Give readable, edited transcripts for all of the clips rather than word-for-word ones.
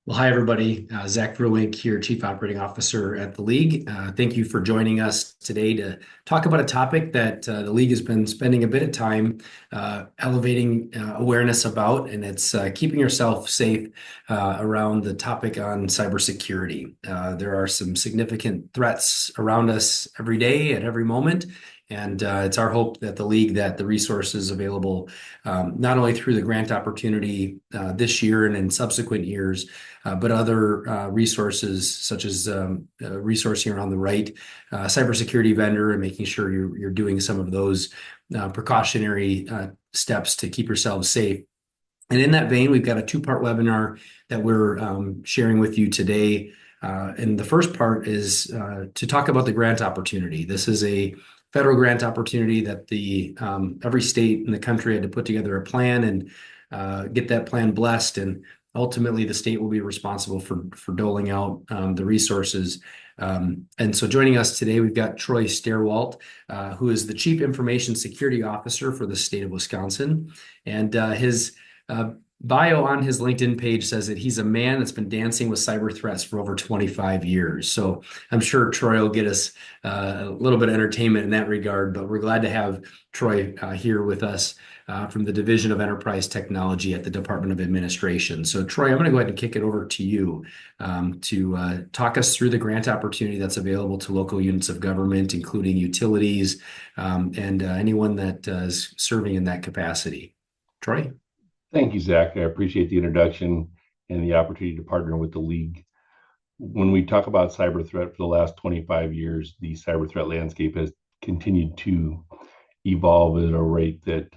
Well, hi, everybody. Zach Verwink here, Chief Operating Officer at the League. Thank you for joining us today to talk about a topic that the League has been spending a bit of time elevating awareness about, and it's keeping yourself safe around the topic on cybersecurity. There are some significant threats around us every day at every moment. And it's our hope that the resources available, not only through the grant opportunity this year and in subsequent years, but other resources such as a resource here on the right, cybersecurity vendor, and making sure you're doing some of those precautionary steps to keep yourselves safe. And in that vein, we've got a two-part webinar that we're sharing with you today. And the first part is to talk about the grant opportunity. This is a federal grant opportunity that the every state in the country had to put together a plan and get that plan blessed. And ultimately, the state will be responsible for doling out the resources. And so joining us today, we've got Troy Stairwalt, who is the Chief Information Security Officer for the state of Wisconsin. And his bio on his LinkedIn page says that he's a man that's been dancing with cyber threats for over 25 years. So I'm sure Troy will get us a little bit of entertainment in that regard, but we're glad to have Troy here with us from the Division of Enterprise Technology at the Department of Administration. So Troy, I'm going to go ahead and kick it over to you to talk us through the grant opportunity that's available to local units of government, including utilities and anyone that is serving in that capacity. Troy? Thank you, Zach. I appreciate the introduction and the opportunity to partner with the League. When we talk about cyber threat for the last 25 years, the cyber threat landscape has continued to evolve at a rate that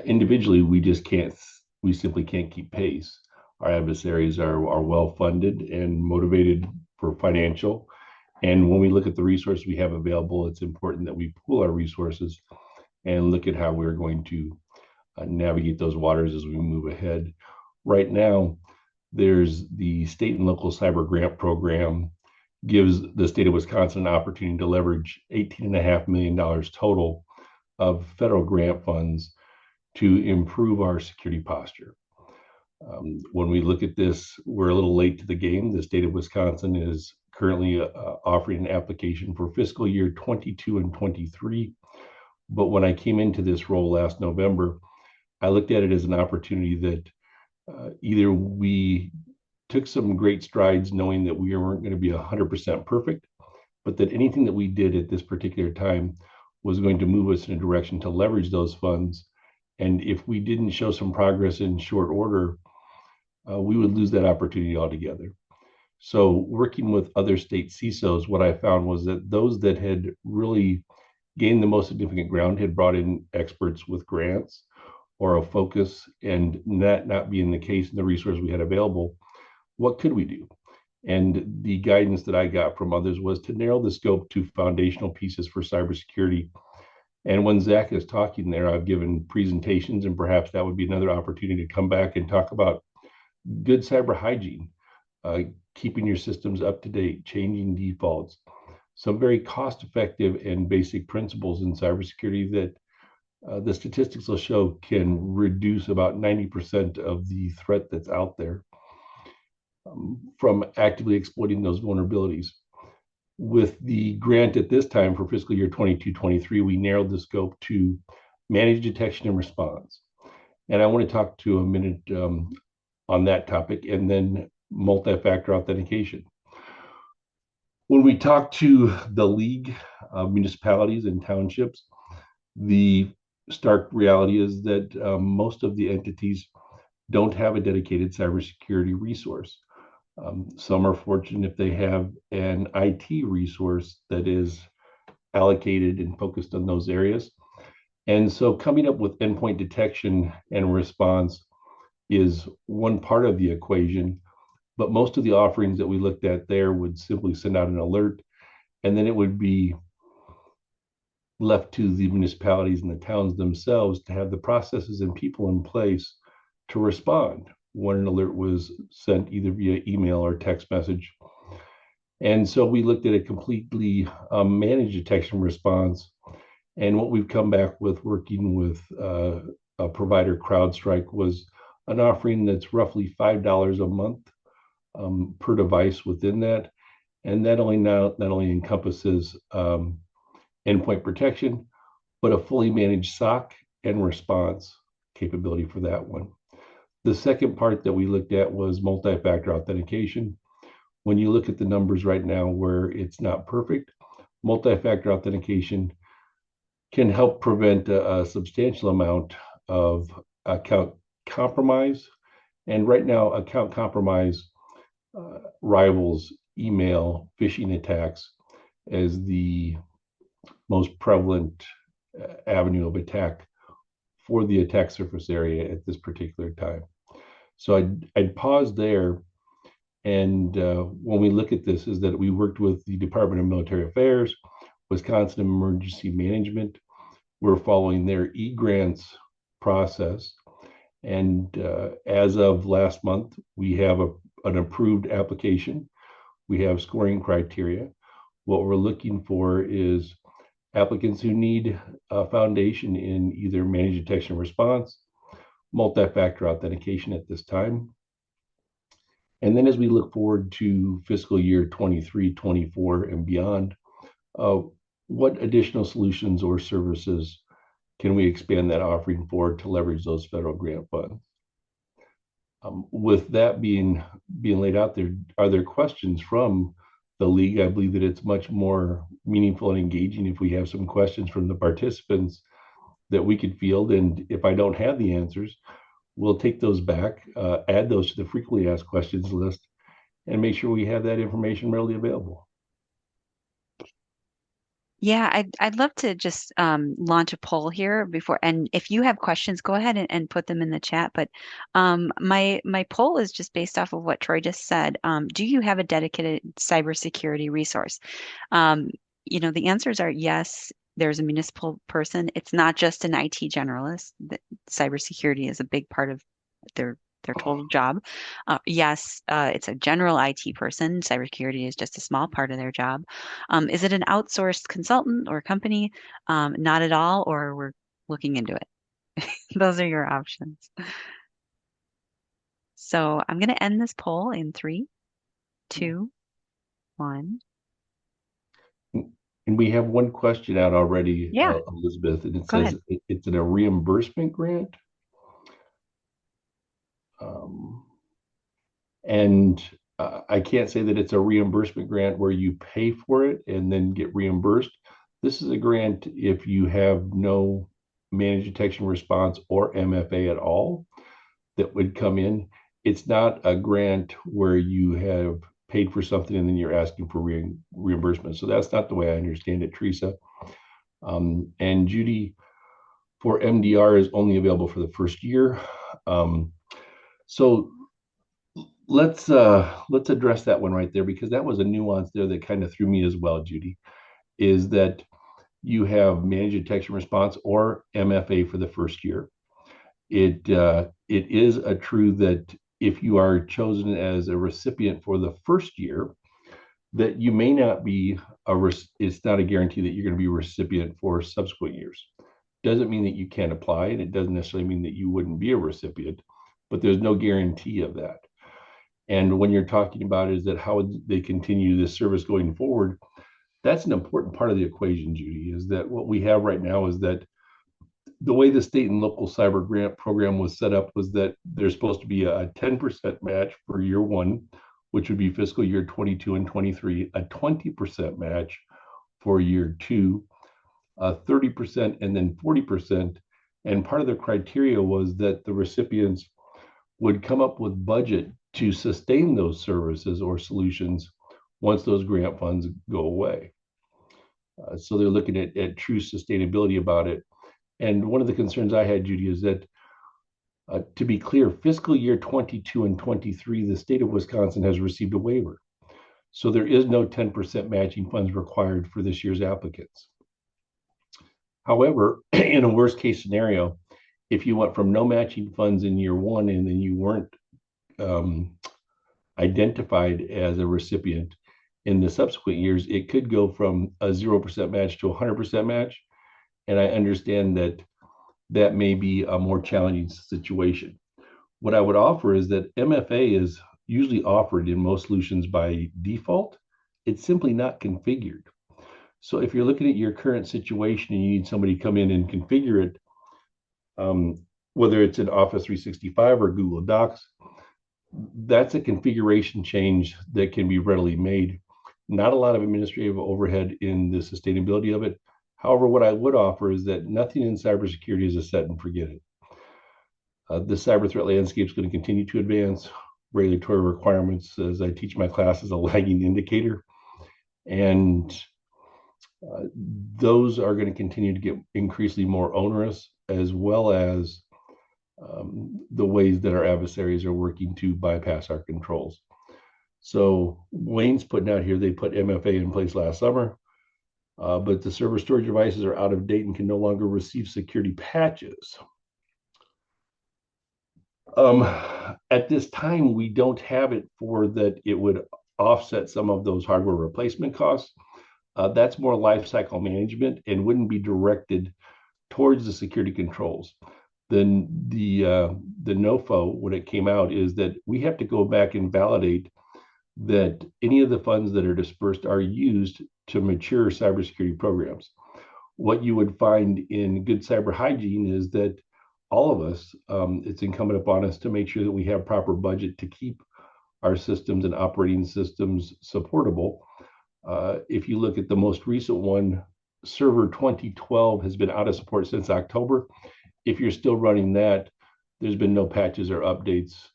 individually we simply can't keep pace. Our adversaries are well funded and motivated for financial. And when we look at the resources we have available, it's important that we pool our resources and look at how we're going to navigate those waters as we move ahead. Right now, there's the state and local cyber grant program gives the state of Wisconsin an opportunity to leverage $18.5 million total of federal grant funds to improve our security posture. When we look at this, we're a little late to the game. The state of Wisconsin is currently offering an application for fiscal year 22 and 23. But when I came into this role last November, I looked at it as an opportunity that either we took some great strides knowing that we weren't going to be 100% perfect, but that anything that we did at this particular time was going to move us in a direction to leverage those funds. And if we didn't show some progress in short order, we would lose that opportunity altogether. So working with other state CISOs, what I found was that those that had really gained the most significant ground had brought in experts with grants or a focus, and that not being the case in the resources we had available, what could we do? And the guidance that I got from others was to narrow the scope to foundational pieces for cybersecurity. And when Zach is talking there, I've given presentations, and perhaps that would be another opportunity to come back and talk about good cyber hygiene, keeping your systems up to date, changing defaults, some very cost-effective and basic principles in cybersecurity that the statistics will show can reduce about 90% of the threat that's out there from actively exploiting those vulnerabilities. With the grant at this time for fiscal year 22-23, we narrowed the scope to manage detection and response. And I want to talk to a minute on that topic, and then multi-factor authentication. When we talk to the League of Municipalities and Townships, the stark reality is that most of the entities don't have a dedicated cybersecurity resource. Some are fortunate if they have an IT resource that is allocated and focused on those areas. And so coming up with endpoint detection and response is one part of the equation, but most of the offerings that we looked at there would simply send out an alert, and then it would be left to the municipalities and the towns themselves to have the processes and people in place to respond when an alert was sent either via email or text message. And so we looked at a completely managed detection response. And what we've come back with working with a provider, CrowdStrike, was an offering that's roughly $5 a month per device within that. And that not only encompasses endpoint protection, but a fully managed SOC and response capability for that one. The second part that we looked at was multi-factor authentication. When you look at the numbers right now where it's not perfect, multi-factor authentication can help prevent a substantial amount of account compromise. And right now, account compromise rivals email phishing attacks as the most prevalent avenue of attack for the attack surface area at this particular time. So I'd pause there. And when we look at this, is that we worked with the Department of Military Affairs, Wisconsin Emergency Management. We're following their e-grants process. And as of last month, we have an approved application. We have scoring criteria. What we're looking for is applicants who need a foundation in either managed detection and response, multi-factor authentication at this time. And then as we look forward to fiscal year 23, 24, and beyond, what additional solutions or services can we expand that offering for to leverage those federal grant funds? With that being laid out there, are there questions from the league? I believe that it's much more meaningful and engaging if we have some questions from the participants that we could field. And if I don't have the answers, we'll take those back, add those to the frequently asked questions list, and make sure we have that information readily available. Yeah, I'd love to just launch a poll here before, and if you have questions, go ahead and put them in the chat. But my poll is just based off of what Troy just said. Do you have a dedicated cybersecurity resource? The answers are yes. There's a municipal person. It's not just an IT generalist. Cybersecurity is a big part of their total job. Yes, it's a general IT person. Cybersecurity is just a small part of their job. Is it an outsourced consultant or company? Not at all, or we're looking into it. Those are your options. So I'm going to end this poll in 3, 2, 1. And we have one question out already, Yeah, Elizabeth, and it go says ahead. it's in a reimbursement grant. And I can't say that it's a reimbursement grant where you pay for it and then get reimbursed. This is a grant if you have no managed detection response or MFA at all that would come in. It's not a grant where you have paid for something and then you're asking for reimbursement. So that's not the way I understand it, Teresa. And Judy, for MDR is only available for the first year. So let's address that one right there, because that was a nuance there that kind of threw me as well, Judy, is that you have managed detection response or MFA for the first year. It is a true that if you are chosen as a recipient for the first year, that you may not be it's not a guarantee that you're going to be a recipient for subsequent years. Doesn't mean that you can't apply, and it doesn't necessarily mean that you wouldn't be a recipient, but there's no guarantee of that. And when you're talking about is that how would they continue this service going forward, that's an important part of the equation, Judy, is that what we have right now is that the way the state and local cyber grant program was set up was that there's supposed to be a 10% match for year one, which would be fiscal year 22 and 23, a 20% match for year two, 30%, and then 40%. And part of the criteria was that the recipients would come up with budget to sustain those services or solutions once those grant funds go away. So they're looking at true sustainability about it. And one of the concerns I had, Judy, is that to be clear, fiscal year 22 and 23, the state of Wisconsin has received a waiver. So there is no 10% matching funds required for this year's applicants. However, in a worst case scenario, if you went from no matching funds in year one and then you weren't identified as a recipient in the subsequent years, it could go from a 0% match to a 100% match. And I understand that that may be a more challenging situation. What I would offer is that MFA is usually offered in most solutions by default. It's simply not configured. So if you're looking at your current situation and you need somebody to come in and configure it, whether it's in Office 365 or Google Docs, that's a configuration change that can be readily made. Not a lot of administrative overhead in the sustainability of it. However, what I would offer is that nothing in cybersecurity is a set and forget it. The cyber threat landscape is going to continue to advance. Regulatory requirements, as I teach my class, is a lagging indicator. And those are going to continue to get increasingly more onerous, as well as the ways that our adversaries are working to bypass our controls. So Wayne's putting out here, they put MFA in place last summer, but the server storage devices are out of date and can no longer receive security patches. At this time, we don't have it for that it would offset some of those hardware replacement costs. That's more life cycle management and wouldn't be directed towards the security controls. Then the NOFO, when it came out, is that we have to go back and validate that any of the funds that are dispersed are used to mature cybersecurity programs. What you would find in good cyber hygiene is that all of us, it's incumbent upon us to make sure that we have proper budget to keep our systems and operating systems supportable. If you look at the most recent one, Server 2012 has been out of support since October. If you're still running that, there's been no patches or updates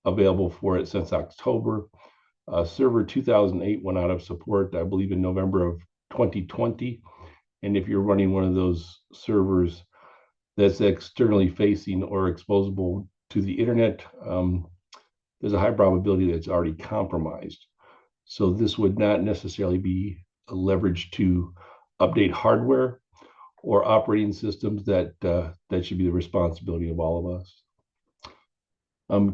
available for it since October. Server 2008 went out of support, I believe, in November of 2020. And if you're running one of those servers that's externally facing or exposable to the internet, there's a high probability that it's already compromised. So this would not necessarily be leveraged to update hardware or operating systems. That should be the responsibility of all of us.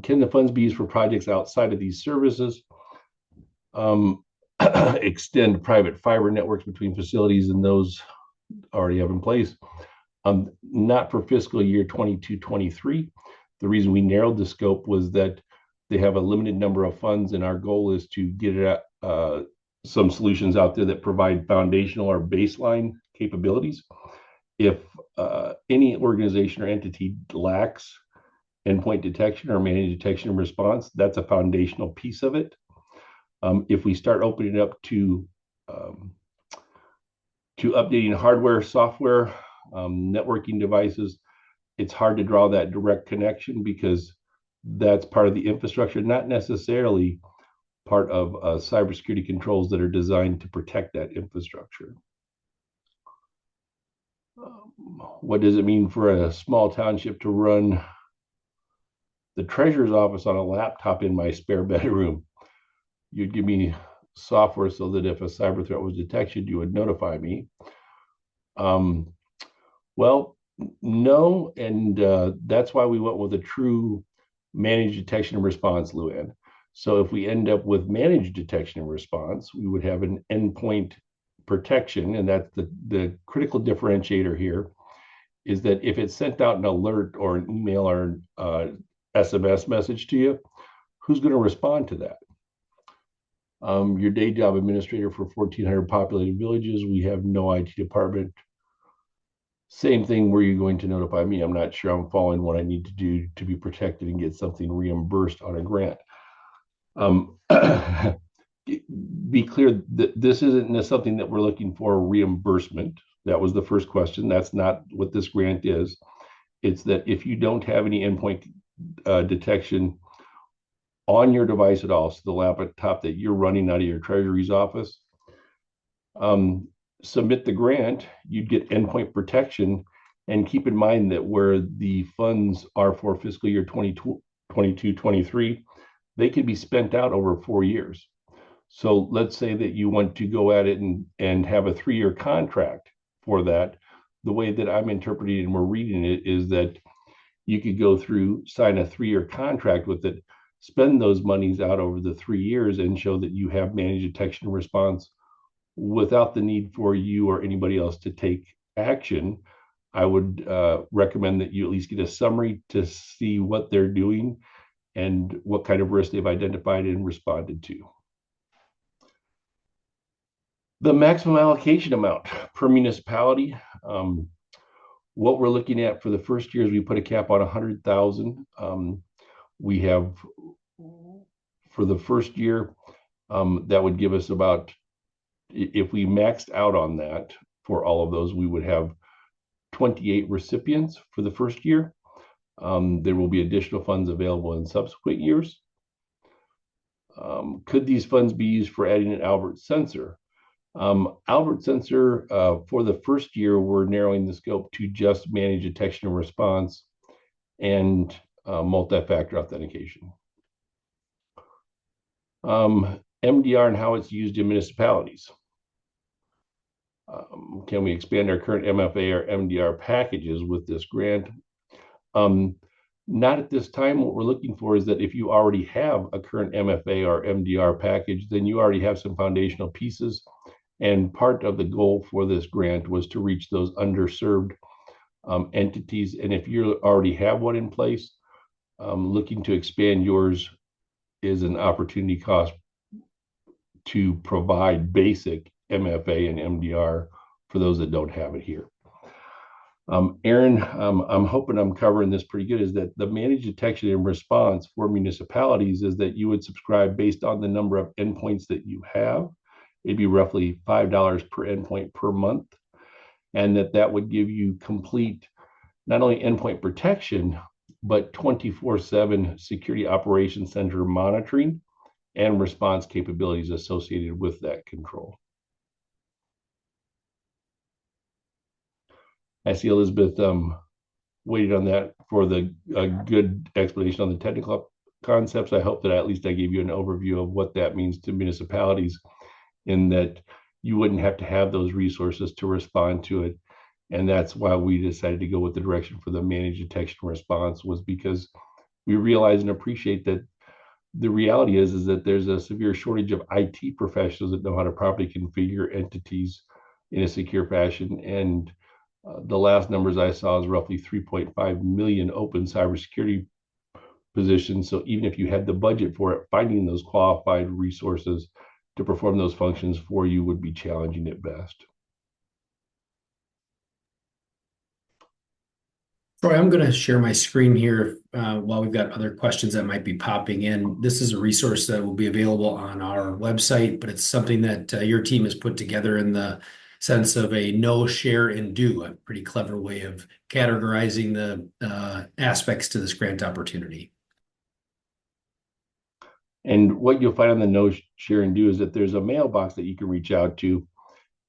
Can the funds be used for projects outside of these services? Extend private fiber networks between facilities and those already have in place. Not for fiscal year 22-23. The reason we narrowed the scope was that they have a limited number of funds, and our goal is to get it at, some solutions out there that provide foundational or baseline capabilities. If any organization or entity lacks endpoint detection or managed detection and response, that's a foundational piece of it. If we start opening it up to updating hardware, software, networking devices, it's hard to draw that direct connection because that's part of the infrastructure, not necessarily part of cybersecurity controls that are designed to protect that infrastructure. What does it mean for a small township to run the treasurer's office on a laptop in my spare bedroom? You'd give me software so that if a cyber threat was detected, you would notify me. Well, no, and that's why we went with a true managed detection and response, Luann. So if we end up with managed detection and response, we would have an endpoint protection, and that's the critical differentiator here, is that if it's sent out an alert or an email or an SMS message to you, who's going to respond to that? Your day job administrator for 1,400 populated villages, we have no IT department. Same thing, where you're going to notify me. I'm not sure I'm following what I need to do to be protected and get something reimbursed on a grant. Be clear that this isn't something that we're looking for reimbursement. That was the first question. That's not what this grant is. It's that if you don't have any endpoint detection on your device at all, so the laptop that you're running out of your treasury's office, submit the grant, you'd get endpoint protection. And keep in mind that where the funds are for fiscal year 22-23, they can be spent out over 4 years. So let's say that you want to go at it and have a 3-year contract for that. The way that I'm interpreting it and we're reading it is that you could go through, sign a 3-year contract with it, spend those monies out over the 3 years and show that you have managed detection and response without the need for you or anybody else to take action. I would recommend that you at least get a summary to see what they're doing and what kind of risk they've identified and responded to. The maximum allocation amount per municipality. What we're looking at for the first year is we put a cap on 100,000. We have, for the first year, that would give us about, if we maxed out on that for all of those, we would have 28 recipients for the first year. There will be additional funds available in subsequent years. Could these funds be used for adding an Albert sensor? Albert sensor, for the first year, we're narrowing the scope to just manage detection and response and multi-factor authentication. MDR and how it's used in municipalities. Can we expand our current MFA or MDR packages with this grant? Not at this time. What we're looking for is that if you already have a current MFA or MDR package, then you already have some foundational pieces. And part of the goal for this grant was to reach those underserved entities. And if you already have one in place, looking to expand yours is an opportunity cost to provide basic MFA and MDR for those that don't have it here. Aaron, I'm hoping I'm covering this pretty good, is that the managed detection and response for municipalities is that you would subscribe based on the number of endpoints that you have. It'd be roughly $5 per endpoint per month. And that would give you complete, not only endpoint protection, but 24/7 security operations center monitoring and response capabilities associated with that control. I see Elizabeth waited on that for the good explanation on the technical concepts. I hope that at least I gave you an overview of what that means to municipalities, in that you wouldn't have to have those resources to respond to it. And that's why we decided to go with the direction for the managed detection response, was because we realize and appreciate that the reality is that there's a severe shortage of IT professionals that know how to properly configure entities in a secure fashion. And the last numbers I saw is roughly 3.5 million open cybersecurity positions. So even if you had the budget for it, finding those qualified resources to perform those functions for you would be challenging at best. Troy, I'm going to share my screen here while we've got other questions that might be popping in. This is a resource that will be available on our website, but it's something that your team has put together in the sense of a know, share, and do, a pretty clever way of categorizing the aspects to this grant opportunity. And what you'll find on the know, share, and do is that there's a mailbox that you can reach out to.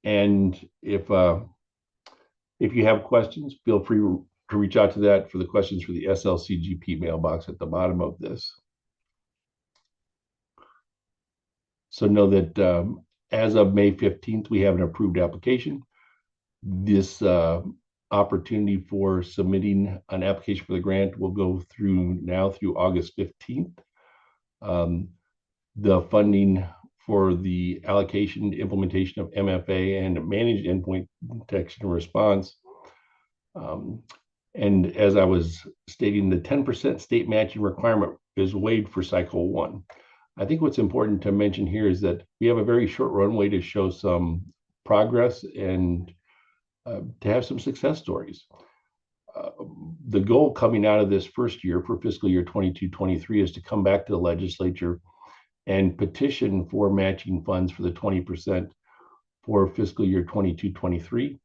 And if you have questions, feel free to reach out to that for the questions for the SLCGP mailbox at the bottom of this. So know that as of May 15th, we have an approved application. This opportunity for submitting an application for the grant will go through now through August 15th. The funding for the allocation, implementation of MFA and managed endpoint detection and response. And as I was stating, the 10% state matching requirement is waived for cycle one. I think what's important to mention here is that we have a very short runway to show some progress and to have some success stories. The goal coming out of this first year for fiscal year 22-23 is to come back to the legislature and petition for matching funds for the 20% for fiscal year 22-23.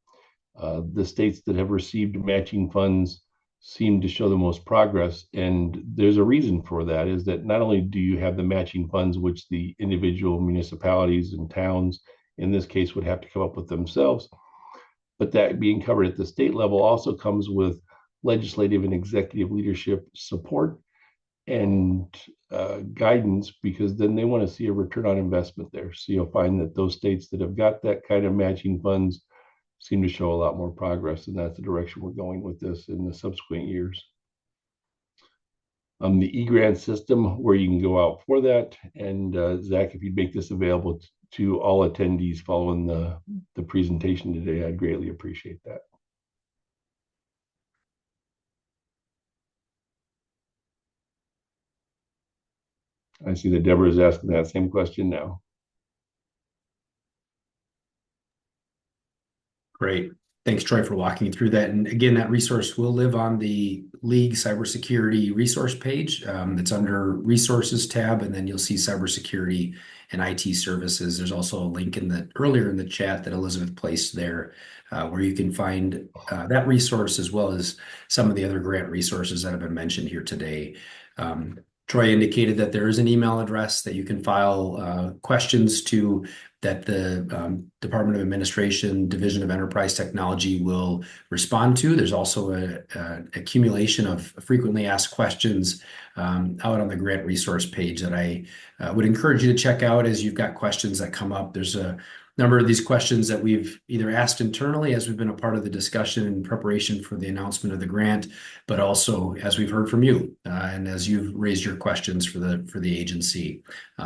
The states that have received matching funds seem to show the most progress. And there's a reason for that, is that not only do you have the matching funds, which the individual municipalities and towns in this case would have to come up with themselves, but that being covered at the state level also comes with legislative and executive leadership support and guidance, because then they want to see a return on investment there. So you'll find that those states that have got that kind of matching funds seem to show a lot more progress, and that's the direction we're going with this in the subsequent years. The e-grant system, where you can go out for that, and Zach, if you'd make this available to all attendees following the presentation today, I'd greatly appreciate that. I see that Deborah is asking that same question now. Great. Thanks, Troy, for walking through that. And again, that resource will live on the League Cybersecurity resource page. It's under Resources tab, and then you'll see Cybersecurity and IT Services. There's also a link earlier in the chat that Elizabeth placed there, where you can find that resource as well as some of the other grant resources that have been mentioned here today. Troy indicated that there is an email address that you can file questions to, that the Department of Administration Division of Enterprise Technology will respond to. There's also an accumulation of frequently asked questions out on the grant resource page that I would encourage you to check out as you've got questions that come up. There's a number of these questions that we've either asked internally as we've been a part of the discussion in preparation for the announcement of the grant, but also as we've heard from you and as you've raised your questions for the agency.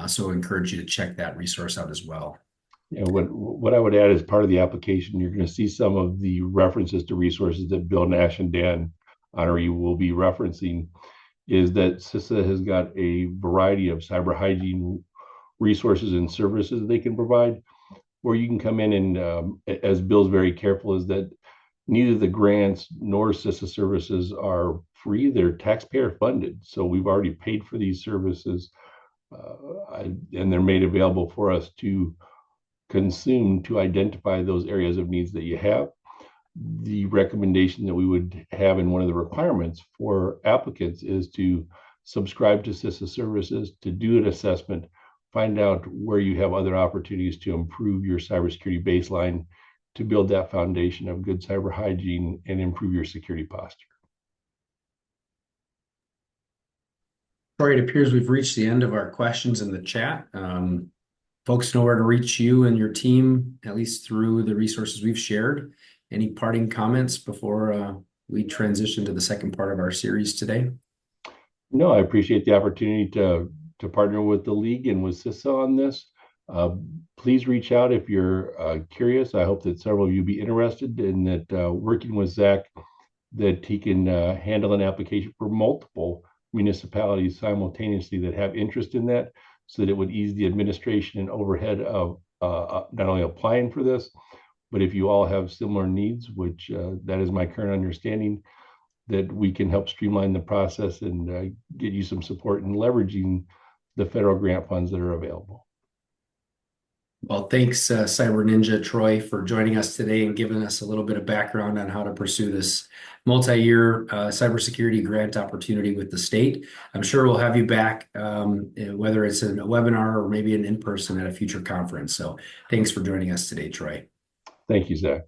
So I encourage you to check that resource out as well. Yeah, what I would add as part of the application, you're going to see some of the references to resources that Bill Nash and Dan Honoree will be referencing, is that CISA has got a variety of cyber hygiene resources and services they can provide, where you can come in and, as Bill's very careful, is that neither the grants nor CISA services are free. They're taxpayer funded. So we've already paid for these services, and they're made available for us to consume to identify those areas of needs that you have. The recommendation that we would have in one of the requirements for applicants is to subscribe to CISA services, to do an assessment, find out where you have other opportunities to improve your cybersecurity baseline, to build that foundation of good cyber hygiene and improve your security posture. Troy, it appears we've reached the end of our questions in the chat. Folks know where to reach you and your team, at least through the resources we've shared. Any parting comments before we transition to the second part of our series today? No, I appreciate the opportunity to partner with the League and with CISA on this. Please reach out if you're curious. I hope that several of you be interested in that, working with Zach, that he can handle an application for multiple municipalities simultaneously that have interest in that, so that it would ease the administration and overhead of not only applying for this, but if you all have similar needs, which that is my current understanding, that we can help streamline the process and get you some support in leveraging the federal grant funds that are available. Well, thanks, Cyber Ninja Troy, for joining us today and giving us a little bit of background on how to pursue this multi-year cybersecurity grant opportunity with the state. I'm sure we'll have you back, whether it's in a webinar or maybe an in-person at a future conference. So thanks for joining us today, Troy. Thank you, Zach.